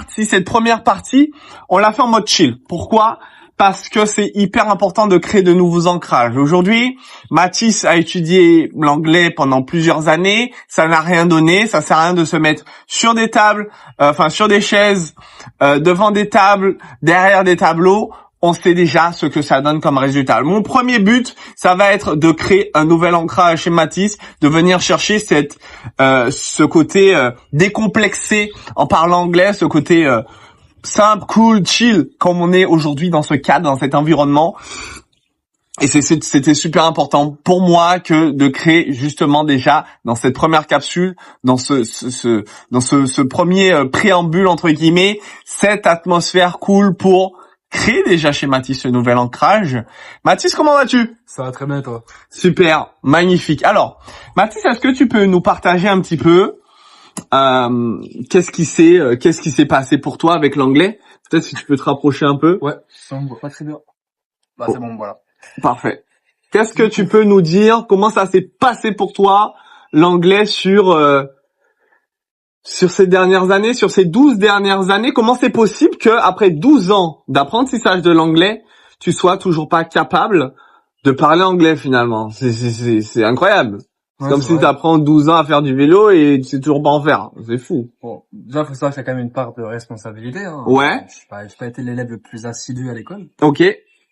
cette première partie, on l'a fait en mode chill. Pourquoi? Parce que c'est hyper important de créer de nouveaux ancrages. Aujourd'hui, Mathis a étudié l'anglais pendant plusieurs années, ça n'a rien donné, ça sert à rien de se mettre sur des tables, sur des chaises, devant des tables, derrière des tableaux. On sait déjà ce que ça donne comme résultat. Mon premier but, ça va être de créer un nouvel ancrage chez Mathis, de venir chercher ce côté décomplexé en parlant anglais, ce côté simple, cool, chill, comme on est aujourd'hui dans ce cadre, dans cet environnement. Et c'était super important pour moi que de créer justement déjà dans cette première capsule, dans ce premier préambule entre guillemets, cette atmosphère cool pour créer déjà chez Mathis ce nouvel ancrage. Mathis, comment vas-tu? Ça va très bien, toi? Super, magnifique. Alors, Mathis, est-ce que tu peux nous partager un petit peu qu'est-ce qui s'est passé pour toi avec l'anglais? Peut-être si tu peux te rapprocher un peu. Ouais, ça me voit pas très bien. Bah c'est bon, voilà. Parfait. Qu'est-ce que tu peux nous dire? Comment ça s'est passé pour toi l'anglais sur ces dernières années, sur ces 12 dernières années? Comment c'est possible que après 12 ans d'apprentissage de l'anglais, tu sois toujours pas capable de parler anglais finalement? C'est incroyable. C'est comme si tu apprends 12 ans à faire du vélo et tu sais toujours pas en faire. C'est fou. Bon, déjà, faut savoir qu'il y a quand même une part de responsabilité, hein. Ouais. J'ai pas été l'élève le plus assidu à l'école. Ok.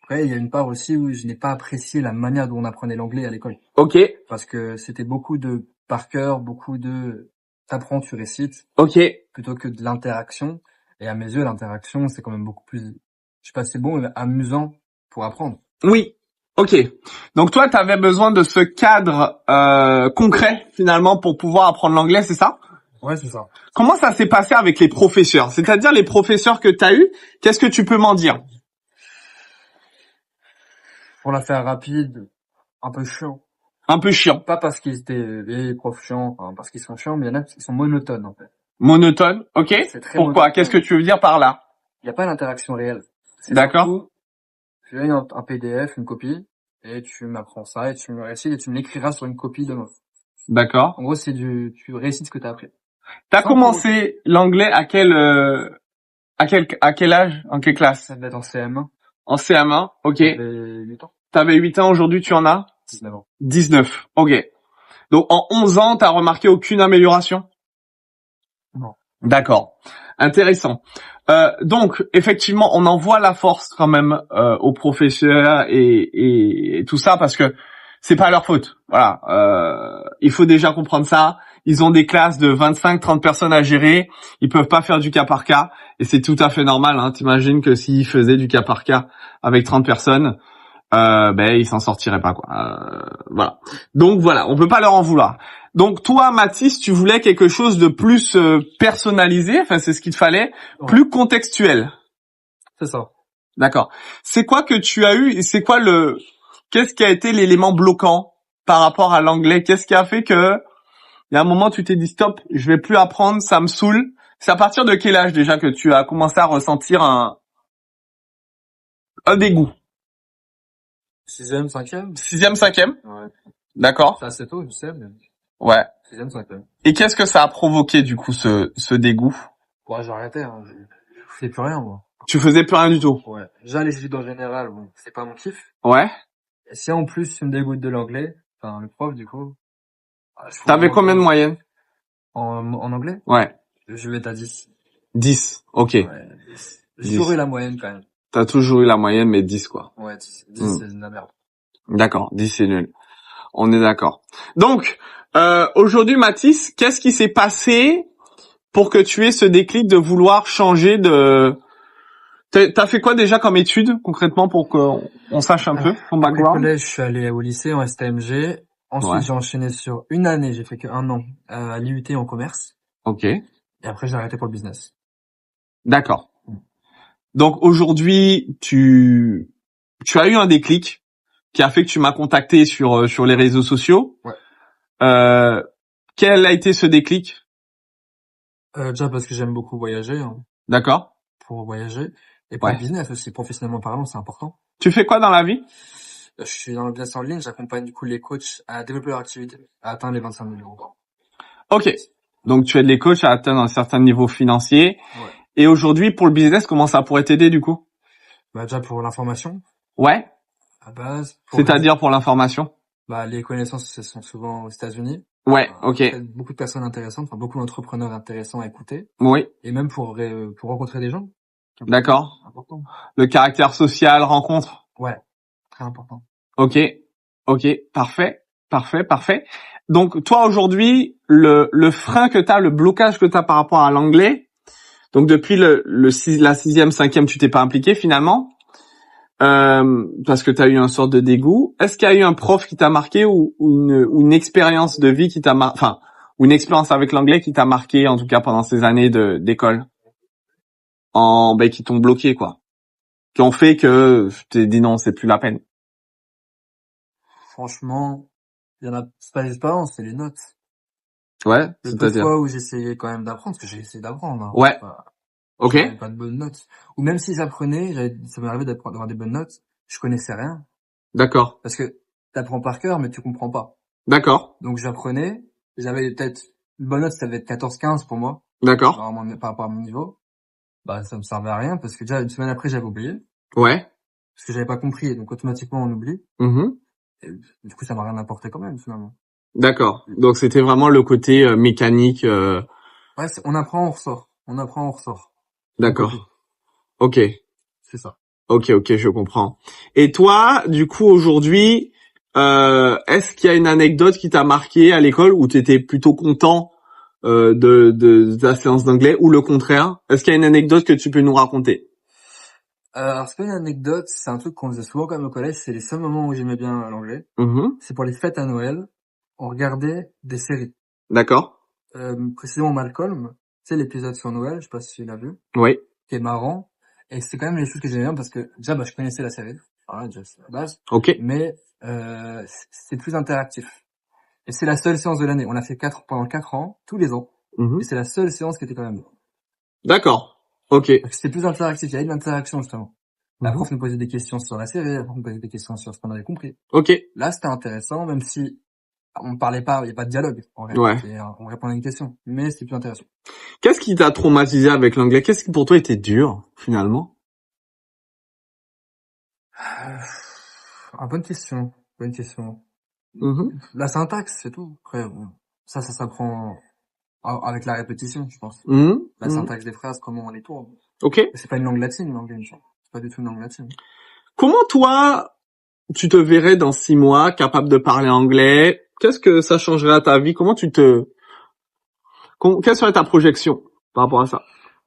Après, il y a une part aussi où je n'ai pas apprécié la manière dont on apprenait l'anglais à l'école. Ok. Parce que c'était beaucoup de par cœur, beaucoup de t'apprends, tu récites. Ok. Plutôt que de l'interaction. Et à mes yeux, l'interaction, c'est quand même beaucoup plus, je sais pas, c'est bon, mais amusant pour apprendre. Oui. Ok. Donc toi, tu avais besoin de ce cadre concret finalement pour pouvoir apprendre l'anglais, c'est ça? Ouais, c'est ça. Comment ça s'est passé avec les professeurs? C'est-à-dire les professeurs que tu as eus, qu'est-ce que tu peux m'en dire? Pour la faire rapide, un peu chiant. Un peu chiant. Pas parce qu'ils étaient des profs chiants, enfin, parce qu'ils sont chiants, mais il y en a qui sont monotones, en fait. Monotone, ok. Pourquoi? Monotone. Qu'est-ce que tu veux dire par là? Il n'y a pas d'interaction réelle. D'accord. Tu as un PDF, une copie, et tu m'apprends ça, et tu me récites, et tu me l'écriras sur une copie demain. D'accord. En gros, tu récites ce que tu as appris. T'as commencé l'anglais à quel âge? En quelle classe? Ça devait être en CM1. En CM1, ok. J'avais 8 ans. T'avais 8 ans, aujourd'hui tu en as? 19 ans. 19, ok. Donc en 11 ans, t'as remarqué aucune amélioration? Non. D'accord. Intéressant. Donc effectivement, on en voit la force quand même aux professeurs et tout ça parce que c'est pas leur faute. Voilà. Il faut déjà comprendre ça. Ils ont des classes de 25-30 personnes à gérer. Ils peuvent pas faire du cas par cas et c'est tout à fait normal. Hein. T'imagines que s'ils faisaient du cas par cas avec 30 personnes, ils s'en sortiraient pas quoi. Voilà. Donc voilà, on peut pas leur en vouloir. Donc toi, Mathis, tu voulais quelque chose de plus personnalisé, enfin c'est ce qu'il te fallait, Ouais. plus contextuel. C'est ça. D'accord. C'est quoi que tu as eu, qu'est-ce qui a été l'élément bloquant par rapport à l'anglais? Qu'est-ce qui a fait que, il y a un moment tu t'es dit stop, je vais plus apprendre, ça me saoule? C'est à partir de quel âge déjà que tu as commencé à ressentir un dégoût? 6e, 5e? 6e, 5e? Ouais. D'accord. C'est assez tôt, je sais, mais Ouais. 6e, 5e. Et qu'est-ce que ça a provoqué du coup ce dégoût? Ouais, j'ai arrêté, hein. Je fais plus rien, moi. Tu faisais plus rien du tout? Ouais. Déjà, les études en général, bon, c'est pas mon kiff. Ouais. Et si en plus tu me dégoûtes de l'anglais, enfin, le prof, du coup. T'avais combien de moyenne? En anglais? Ouais. Je vais être à 10. 10. Ok. Ouais, 10. J'ai 10. toujours eu la moyenne, quand même. T'as toujours eu la moyenne, mais 10 quoi. Ouais, 10. 10, c'est de la merde. D'accord. 10 c'est nul. On est d'accord. Donc, aujourd'hui, Mathis, qu'est-ce qui s'est passé pour que tu aies ce déclic de vouloir changer de... T'as fait quoi déjà comme études, concrètement, pour qu'on sache un peu ton Après le background? collège, je suis allé au lycée en STMG. Ensuite, Ouais. j'ai enchaîné sur une année, j'ai fait que 1 an, à l'IUT en commerce. Ok. Et après, j'ai arrêté pour le business. D'accord. Donc aujourd'hui, tu as eu un déclic qui a fait que tu m'as contacté sur les réseaux sociaux. Ouais. Quel a été ce déclic? Déjà parce que j'aime beaucoup voyager, hein, D'accord. pour voyager. Et pour le business aussi, professionnellement parlant, c'est important. Tu fais quoi dans la vie? Je suis dans le business en ligne, j'accompagne du coup les coachs à développer leur activité, à atteindre les 25 000 euros. Ok. Donc tu aides les coachs à atteindre un certain niveau financier. Ouais. Et aujourd'hui, pour le business, comment ça pourrait t'aider du coup? Bah, déjà pour l'information, Ouais. à base, C'est-à-dire pour l'information? bah, les connaissances, elles sont souvent aux États-Unis. Ouais, ok. Beaucoup de personnes intéressantes, enfin, beaucoup d'entrepreneurs intéressants à écouter. Oui, Et même pour rencontrer des gens. d'accord. Important. Le caractère social, rencontre. Ouais. Très important. Ok, ok, parfait, parfait, parfait. Donc toi aujourd'hui, le frein que t'as, le blocage que t'as par rapport à l'anglais, donc depuis la 6e, 5e, tu t'es pas impliqué finalement, parce que t'as eu un sort de dégoût. Est-ce qu'il y a eu un prof qui t'a marqué ou une expérience de vie qui t'a ou une expérience avec l'anglais qui t'a marqué, en tout cas pendant ces années d'école, qui t'ont bloqué quoi, qui ont fait que je t'ai dit non, c'est plus la peine. Franchement, il y en a, c'est pas l'expérience, c'est les notes. Ouais, Le peu de c'est-à-dire. fois où j'essayais quand même d'apprendre, parce que j'ai essayé d'apprendre, hein. Ouais. Ok. J'avais pas de bonnes notes. Ou même si j'apprenais, ça m'arrivait d'avoir des bonnes notes, je connaissais rien. D'accord. Parce que t'apprends par cœur, mais tu comprends pas. D'accord. Donc j'apprenais, j'avais peut-être une bonne note, ça devait être 14-15 pour moi, D'accord. par rapport à mon niveau. Bah, ça me servait à rien, parce que déjà, une semaine après, j'avais oublié. Ouais. Parce que j'avais pas compris, donc automatiquement, on oublie. Et du coup, ça m'a rien apporté quand même, finalement. D'accord. Donc c'était vraiment le côté mécanique. Ouais, on apprend, on ressort. On apprend, on ressort. D'accord. Ok. C'est ça. Ok, je comprends. Et toi, du coup, aujourd'hui, est-ce qu'il y a une anecdote qui t'a marqué à l'école où tu étais plutôt content de ta séance d'anglais ou le contraire? Est-ce qu'il y a une anecdote que tu peux nous raconter? Alors, c'est pas une anecdote, c'est un truc qu'on faisait souvent quand même au collège, c'est les seuls moments où j'aimais bien l'anglais. C'est pour les fêtes à Noël, on regardait des séries. D'accord. Précisément Malcolm, tu sais, l'épisode sur Noël, je sais pas si tu l'as vu. Oui. Qui est marrant. Et c'est quand même les choses que j'aimais bien parce que, déjà, je connaissais la série. Voilà, déjà, c'est la base. Ok. Mais, c'est plus interactif. Et c'est la seule séance de l'année. On l'a fait pendant 4 ans, tous les ans. Et c'est la seule séance qui était quand même bien. D'accord. Ok. C'était plus interactif, il y avait de l'interaction, justement. La prof nous posait des questions sur la série, la prof nous posait des questions sur ce qu'on avait compris. Ok. Là, c'était intéressant, même si on parlait pas, il n'y a pas de dialogue, en réalité. Ouais. On répondait à une question. Mais c'était plus intéressant. Qu'est-ce qui t'a traumatisé avec l'anglais? Qu'est-ce qui pour toi était dur, finalement? Bonne question. Bonne question. La syntaxe, c'est tout. Après, ça s'apprend avec la répétition, je pense. La syntaxe des phrases, comment on les tourne. Ok. C'est pas une langue latine, l'anglais, c'est pas du tout une langue latine. Comment toi, tu te verrais dans 6 mois capable de parler anglais? Qu'est-ce que ça changerait à ta vie? Quelle serait ta projection par rapport à ça?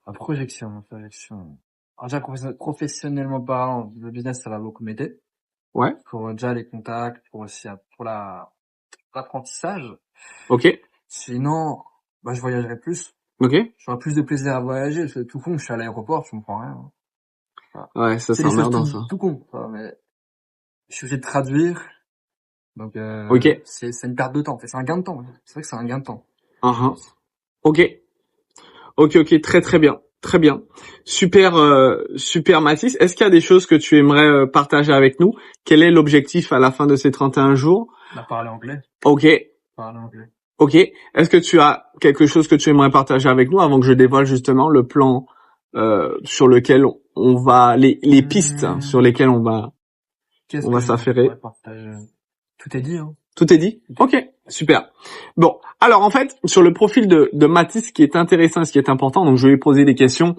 Ma projection. Alors déjà, professionnellement parlant, le business, ça va beaucoup m'aider. Ouais. Pour déjà les contacts, pour l'apprentissage. Ok. Sinon, je voyagerai plus. Ok. J'aurai plus de plaisir à voyager, parce que tout con, je suis à l'aéroport, je comprends rien. Ouais, ça c'est emmerdant, ça. Tout con, mais je suis obligé de traduire. Donc, ok. C'est une perte de temps. C'est un gain de temps. C'est vrai que c'est un gain de temps. Ok, très bien. Très bien. Super, super Mathis. Est-ce qu'il y a des choses que tu aimerais partager avec nous? Quel est l'objectif à la fin de ces 31 jours? Parler anglais. Ok. Parler anglais. Ok. Est-ce que tu as quelque chose que tu aimerais partager avec nous avant que je dévoile justement le plan sur lequel on va, les pistes sur lesquelles on va s'affairer? Tout est dit, hein. Tout est dit? Ok, super. Bon, alors en fait, sur le profil de Mathis, ce qui est intéressant, ce qui est important, donc je vais lui poser des questions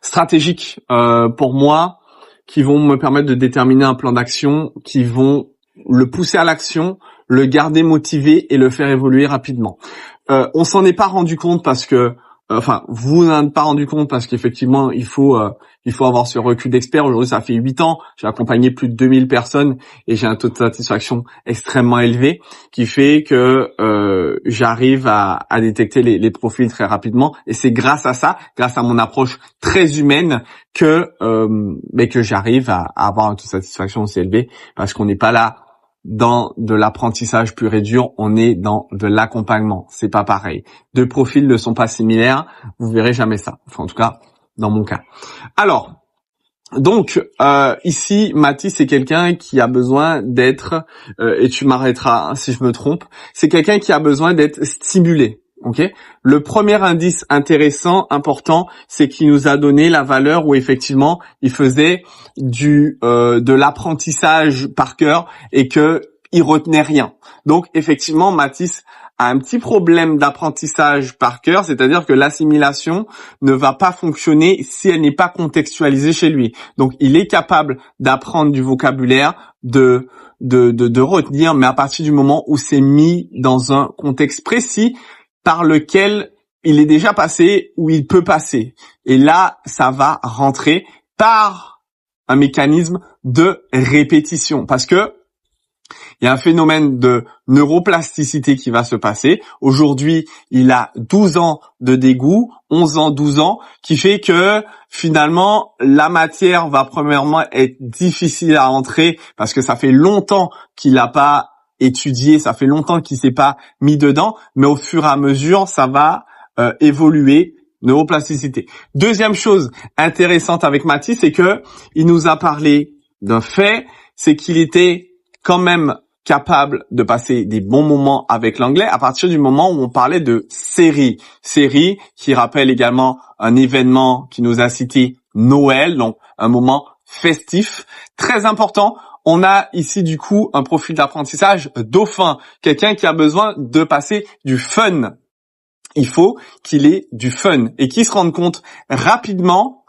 stratégiques pour moi, qui vont me permettre de déterminer un plan d'action, qui vont le pousser à l'action, le garder motivé et le faire évoluer rapidement. On s'en est pas rendu compte parce que vous n'en êtes pas rendu compte parce qu'effectivement, il faut avoir ce recul d'expert. Aujourd'hui, ça fait 8 ans. J'ai accompagné plus de 2000 personnes et j'ai un taux de satisfaction extrêmement élevé qui fait que j'arrive à détecter les profils très rapidement. Et c'est grâce à ça, grâce à mon approche très humaine que j'arrive à avoir un taux de satisfaction aussi élevé parce qu'on n'est pas là dans de l'apprentissage pur et dur, on est dans de l'accompagnement. C'est pas pareil. Deux profils ne sont pas similaires. Vous verrez jamais ça. Enfin, en tout cas, dans mon cas. Alors, donc, ici, Mathis, c'est quelqu'un qui a besoin d'être, et tu m'arrêteras si je me trompe, c'est quelqu'un qui a besoin d'être stimulé. Ok. Le premier indice intéressant, important, c'est qu'il nous a donné la valeur où effectivement il faisait de l'apprentissage par cœur et que il retenait rien. Donc effectivement, Mathis a un petit problème d'apprentissage par cœur, c'est-à-dire que l'assimilation ne va pas fonctionner si elle n'est pas contextualisée chez lui. Donc il est capable d'apprendre du vocabulaire, de retenir, mais à partir du moment où c'est mis dans un contexte précis par lequel il est déjà passé ou il peut passer. Et là, ça va rentrer par un mécanisme de répétition. Parce que il y a un phénomène de neuroplasticité qui va se passer. Aujourd'hui, il a 12 ans de dégoût, 11 ans, 12 ans, qui fait que finalement, la matière va premièrement être difficile à entrer parce que ça fait longtemps qu'il n'a pas étudié, ça fait longtemps qu'il s'est pas mis dedans, mais au fur et à mesure, ça va évoluer. Neuroplasticité. Deuxième chose intéressante avec Mathis, c'est que il nous a parlé d'un fait, c'est qu'il était quand même capable de passer des bons moments avec l'anglais à partir du moment où on parlait de série. Série qui rappelle également un événement qui nous a cité Noël, donc un moment festif, très important. On a ici du coup un profil d'apprentissage dauphin, quelqu'un qui a besoin de passer du fun. Il faut qu'il ait du fun et qu'il se rende compte rapidement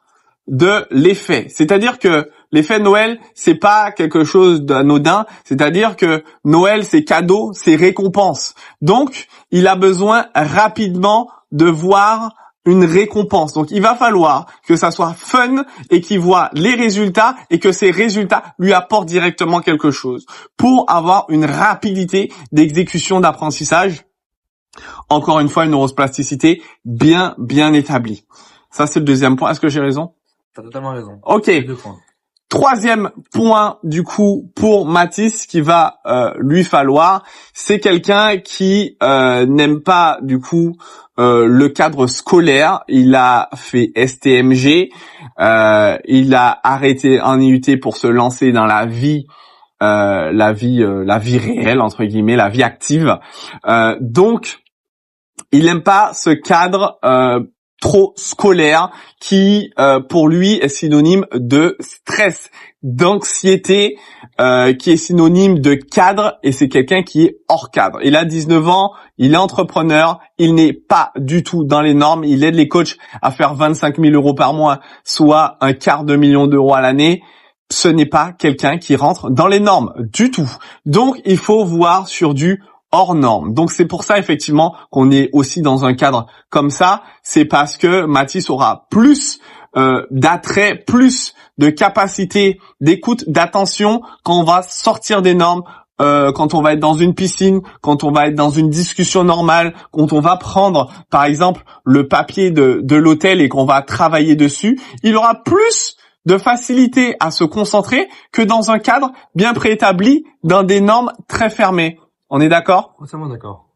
de l'effet. C'est-à-dire que l'effet Noël, c'est pas quelque chose d'anodin. C'est-à-dire que Noël, c'est cadeau, c'est récompense. Donc, il a besoin rapidement de voir une récompense. Donc, il va falloir que ça soit fun et qu'il voit les résultats et que ces résultats lui apportent directement quelque chose pour avoir une rapidité d'exécution d'apprentissage. Encore une fois, une neuroplasticité bien établie. Ça, c'est le deuxième point. Est-ce que j'ai raison? T'as totalement raison. Ok. 2 points. Troisième point, du coup, pour Mathis, qu'il va lui falloir, c'est quelqu'un qui n'aime pas, du coup, le cadre scolaire. Il a fait STMG, il a arrêté en IUT pour se lancer dans la vie réelle, entre guillemets, la vie active. Donc, il n'aime pas ce cadre trop scolaire qui, pour lui, est synonyme de stress, d'anxiété, qui est synonyme de cadre, et c'est quelqu'un qui est hors cadre. Il a 19 ans, il est entrepreneur, il n'est pas du tout dans les normes, il aide les coachs à faire 25 000 euros par mois, soit $250 000 à l'année. Ce n'est pas quelqu'un qui rentre dans les normes du tout. Donc, il faut voir sur du hors norme. Donc c'est pour ça effectivement qu'on est aussi dans un cadre comme ça. C'est parce que Mathis aura plus d'attrait, plus de capacité d'écoute, d'attention quand on va sortir des normes, quand on va être dans une piscine, quand on va être dans une discussion normale, quand on va prendre par exemple le papier de l'hôtel et qu'on va travailler dessus. Il aura plus de facilité à se concentrer que dans un cadre bien préétabli, dans des normes très fermées. On est d'accord? Entièrement d'accord.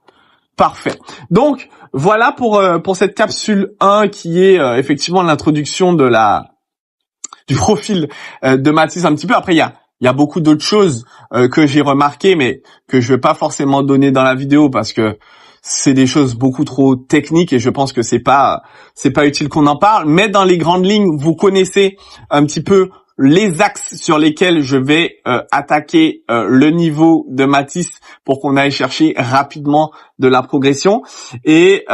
Parfait. Donc, voilà pour cette capsule 1 qui est effectivement l'introduction du profil de Mathis un petit peu. Après, il y a beaucoup d'autres choses que j'ai remarquées, mais que je vais pas forcément donner dans la vidéo parce que c'est des choses beaucoup trop techniques et je pense que c'est pas utile qu'on en parle. Mais dans les grandes lignes, vous connaissez un petit peu les axes sur lesquels je vais attaquer le niveau de Mathis pour qu'on aille chercher rapidement de la progression. Et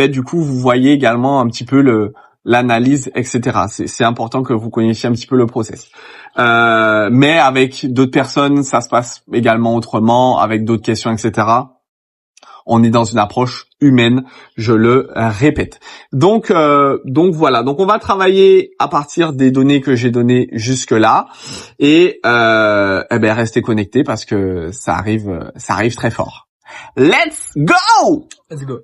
du coup, vous voyez également un petit peu l'analyse, etc. C'est important que vous connaissiez un petit peu le process. Mais avec d'autres personnes, ça se passe également autrement, avec d'autres questions, etc. On est dans une approche humaine, je le répète. Donc voilà. Donc on va travailler à partir des données que j'ai données jusque là et restez connectés parce que ça arrive très fort. Let's go! Let's go.